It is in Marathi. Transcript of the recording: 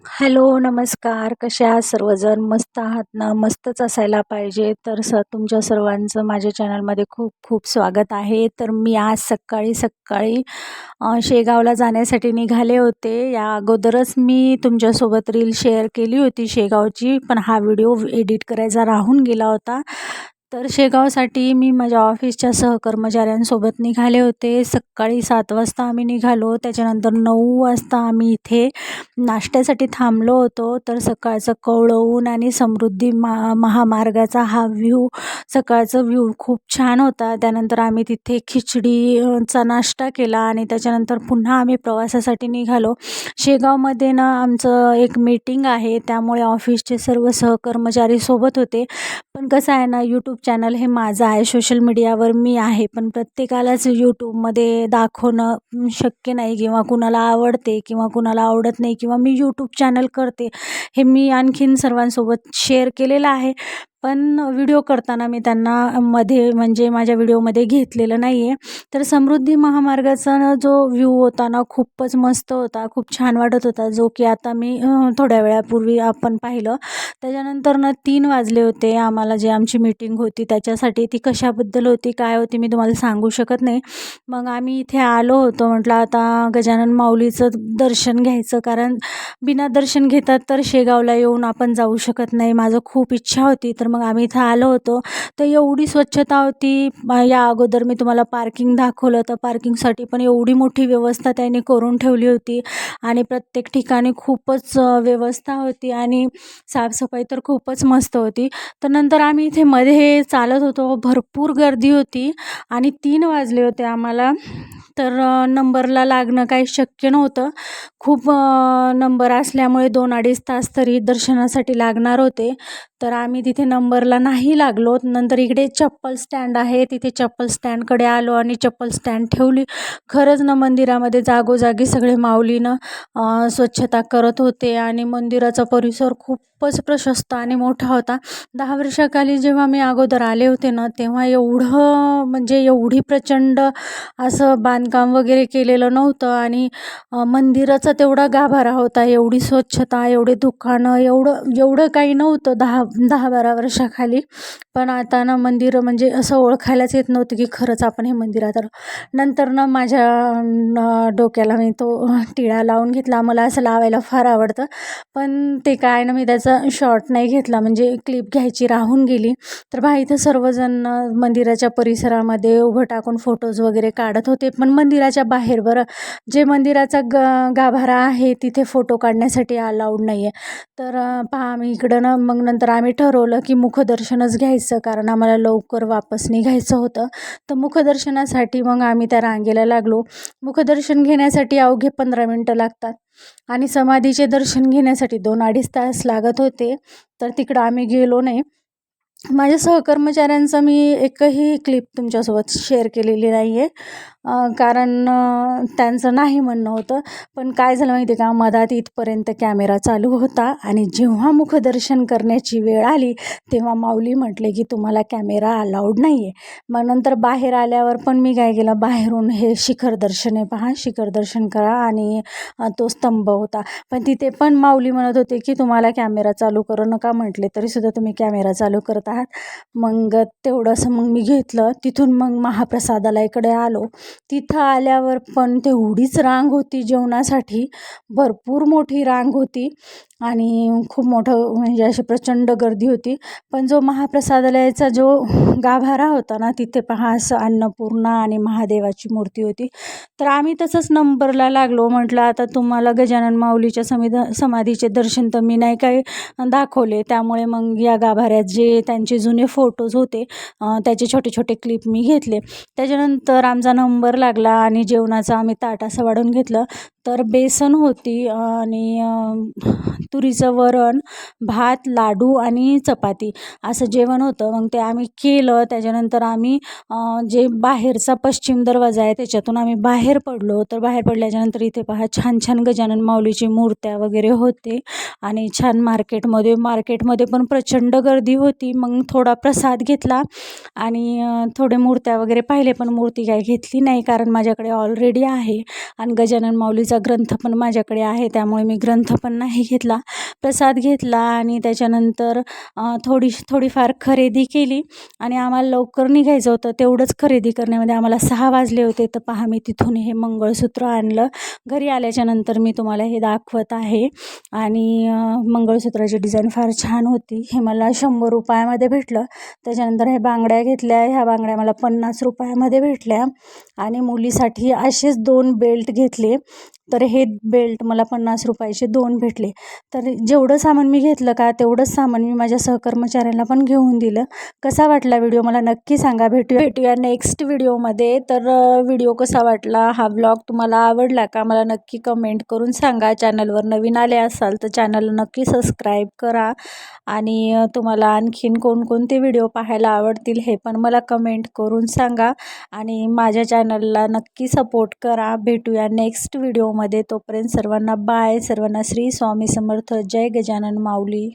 हॅलो, नमस्कार. कसे आहात सर्वजण? मस्त आहात ना? मस्तच असायला पाहिजे. तर तुमच्या सर्वांचं माझ्या चॅनलमध्ये खूप खूप स्वागत आहे. तर मी आज सकाळी सकाळी शेगावला जाण्यासाठी निघाले होते. या अगोदरच मी तुमच्यासोबत रील शेअर केली होती शेगावची, पण हा व्हिडिओ एडिट करायचा राहून गेला होता. तर शेगावसाठी मी माझ्या ऑफिसच्या सहकर्मचाऱ्यांसोबत निघाले होते. सकाळी 7 वाजता आम्ही निघालो. त्याच्यानंतर 9 वाजता आम्ही इथे नाश्त्यासाठी थांबलो होतो. तर सकाळचं कौळवून आणि समृद्धी महामार्गाचा हा सकाळचा व्ह्यू खूप छान होता. त्यानंतर आम्ही तिथे खिचडीचा नाश्ता केला आणि त्याच्यानंतर पुन्हा आम्ही प्रवासासाठी निघालो. शेगावमध्ये ना आमचं एक मीटिंग आहे, त्यामुळे ऑफिसचे सर्व सहकर्मचारी सोबत होते. पण कसं आहे ना, यूट्यूब चॅनल हे माझं आहे, सोशल मीडियावर मी आहे, पण प्रत्येकालाच यूट्यूबमध्ये दाखवणं शक्य नाही किंवा कुणाला आवडते किंवा कुणाला आवडत नाही किंवा मी यूट्यूब चॅनल करते हे मी आणखीन सर्वांसोबत शेअर केलेलं आहे. पण व्हिडिओ करताना मी त्यांना म्हणजे माझ्या व्हिडिओमध्ये घेतलेलं नाही आहे. तर समृद्धी महामार्गाचा जो व्ह्यू होता ना, खूपच मस्त होता, खूप छान वाटत होता, जो की आता मी थोड्या वेळापूर्वी आपण पाहिलं. त्याच्यानंतर ना 3 वाजले होते. आम्हाला जे आमची मीटिंग होती त्याच्यासाठी, ती कशाबद्दल होती, काय होती, मी तुम्हाला सांगू शकत नाही. मग आम्ही इथे आलो होतो. म्हटलं आता गजानन माऊलीचं दर्शन घ्यायचं, कारण बिना दर्शन घेतात तर शेगावला येऊन आपण जाऊ शकत नाही. माझं खूप इच्छा होती. तर मग आम्ही इथं आलो होतो. तर एवढी स्वच्छता होती. या अगोदर मी तुम्हाला पार्किंग दाखवलं, तर पार्किंगसाठी पण एवढी मोठी व्यवस्था त्यांनी करून ठेवली होती आणि प्रत्येक ठिकाणी खूपच व्यवस्था होती आणि साफसफाई तर खूपच मस्त होती. तर नंतर आम्ही इथे मध्ये चालत होतो. भरपूर गर्दी होती आणि 3 वाजले होते आम्हाला. तर नंबरला लागणं काही शक्य नव्हतं. खूप नंबर असल्यामुळे 2-2.5 तास तरी दर्शनासाठी लागणार होते. तर आम्ही तिथे नंबरला नाही लागलो. नंतर इकडे चप्पल स्टँड आहे, तिथे चप्पल स्टँडकडे आलो आणि चप्पल स्टँड ठेवली. खरंच ना, मंदिरामध्ये जागोजागी सगळे माऊलीनं स्वच्छता करत होते आणि मंदिराचा परिसर खूपच प्रशस्त आणि मोठा होता. 10 वर्षाखाली जेव्हा मी अगोदर आले होते ना, तेव्हा एवढं म्हणजे एवढी प्रचंड असं बांधकाम वगैरे केलेलं नव्हतं आणि मंदिराचा तेवढा गाभारा होता, एवढी स्वच्छता, एवढे दुकानं, एवढं एवढं काही नव्हतं 10-12 वर्षाखाली. पण आता ना मंदिर म्हणजे असं ओळखायलाच येत नव्हतं की खरंच आपण हे मंदिरात आलो. नंतर ना माझ्या डोक्याला मी तो टिळा लावून घेतला. मला असं लावायला फार आवडतं, पण ते काय ना, मी त्याचा शॉर्ट नाही घेतला, म्हणजे क्लिप घ्यायची राहून गेली. तर इथं सर्वजण मंदिराच्या परिसरामध्ये उभं टाकून फोटोज वगैरे काढत होते. पण मंदिराच्या बाहेर, बरं, जे मंदिराचा गाभारा आहे तिथे फोटो काढण्यासाठी अलाउड नाही आहे. तर आम्ही इकडं ना, मग नंतर आम्ही ठरवलं की मुखदर्शनच घ्यायचं, कारण आम्हाला लवकर वापस निघायचं होतं. तर मुखदर्शनासाठी मग आम्ही त्या रांगेला लागलो. मुखदर्शन घेण्यासाठी अवघे 15 मिनटं लागतात आणि समाधीचे दर्शन घेण्यासाठी 2-2.5 तास लागत होते. तर तिकडं आम्ही गेलो नाही. माझ्या सहकर्मचाऱ्यांचा मी एकही क्लिप तुमच्यासोबत शेअर केलेली नाही आहे, कारण त्यांचं नाही म्हणणं होतं. पण काय झालं माहिती आहे का, मधात इथपर्यंत कॅमेरा चालू होता आणि जेव्हा मुखदर्शन करण्याची वेळ आली तेव्हा माऊली म्हटले की तुम्हाला कॅमेरा अलाउड नाही आहे. मग नंतर बाहेर आल्यावर पण मी काय केलं, बाहेरून हे शिखर दर्शन आहे पहा, शिखर दर्शन करा, आणि तो स्तंभ होता. पण तिथे पण माऊली म्हणत होते की तुम्हाला कॅमेरा चालू करू नका, म्हटले तरीसुद्धा तुम्ही कॅमेरा चालू करत आहात. मग तेवढंसं मग मी घेतलं. तिथून मग महाप्रसादाला इकडे आलो. तिथं आल्यावर पण तेवढीच रांग होती जेवणासाठी, भरपूर मोठी रांग होती आणि खूप मोठं म्हणजे अशी प्रचंड गर्दी होती. पण जो महाप्रसादालयाचा जो गाभारा होता ना, तिथे पहा असं अन्नपूर्णा आणि महादेवाची मूर्ती होती. तर आम्ही तसंच नंबरला लागलो. म्हटलं आता तुम्हाला गजानन माऊलीच्या समाधीचे दर्शन तर मी नाही काही दाखवले, त्यामुळे मग या गाभाऱ्यात जे त्यांचे जुने फोटोज होते त्याचे छोटे छोटे क्लिप मी घेतले. त्याच्यानंतर आमचा नंबर लागला आणि जेवणाचं आम्ही ताट असं वाढून घेतलं. तर बेसन होती आणि तुरीचं वरण, भात, लाडू आणि चपाती असं जेवण होतं. मग ते आम्ही केलं. त्याच्यानंतर आम्ही जे बाहेरचा पश्चिम दरवाजा आहे त्याच्यातून आम्ही बाहेर पडलो. तर बाहेर पडल्याच्यानंतर इथे पहा छान छान गजानन माऊलीची मूर्त्या वगैरे होते आणि छान मार्केटमध्ये पण प्रचंड गर्दी होती. मग थोडा प्रसाद घेतला आणि थोडे मूर्त्या वगैरे पाहिले, पण मूर्ती काही घेतली नाही कारण माझ्याकडे ऑलरेडी आहे आणि गजानन माऊलीचं माऊलीचा ग्रंथ पण माझ्याकडे आहे, त्यामुळे मी ग्रंथ पण नाही घेतला. प्रसाद घेतला आणि त्याच्यानंतर थोडीफार खरेदी केली आणि आम्हाला लवकर निघायचं होतं. तेवढंच खरेदी करण्यामध्ये आम्हाला 6 वाजले होते. तर पहा, मी तिथून हे मंगळसूत्र आणलं. घरी आल्याच्यानंतर मी तुम्हाला हे दाखवत आहे आणि मंगळसूत्राची डिझाईन फार छान होती. हे मला 100 रुपयामध्ये भेटलं. त्याच्यानंतर हे बांगड्या घेतल्या. ह्या बांगड्या मला 50 रुपयामध्ये भेटल्या आणि मुलीसाठी असेच 2 बेल्ट घेतले. तर हे बेल्ट मला 50 रुपयाचे 2 भेटले. तर जेवढं सामान मी घेतलं का तेवढंच सामान मी माझ्या सहकर्मचाऱ्यांना पण घेऊन दिलं. कसा वाटला व्हिडिओ मला नक्की सांगा. भेटूया नेक्स्ट व्हिडिओमध्ये. तर व्हिडिओ कसा वाटला, हा व्लॉग तुम्हाला आवडला का मला नक्की कमेंट करून सांगा. चॅनलवर नवीन आले असाल तर चॅनल नक्की सबस्क्राईब करा आणि तुम्हाला आणखीन कोणकोणते व्हिडिओ पाहायला आवडतील हे पण मला कमेंट करून सांगा आणि माझ्या चॅनलला नक्की सपोर्ट करा. भेटूया नेक्स्ट व्हिडिओमध्ये. तोपर्यंत सर्वांना बाय. सर्वांना श्री स्वामी समर्थ. जय गजानन माऊली.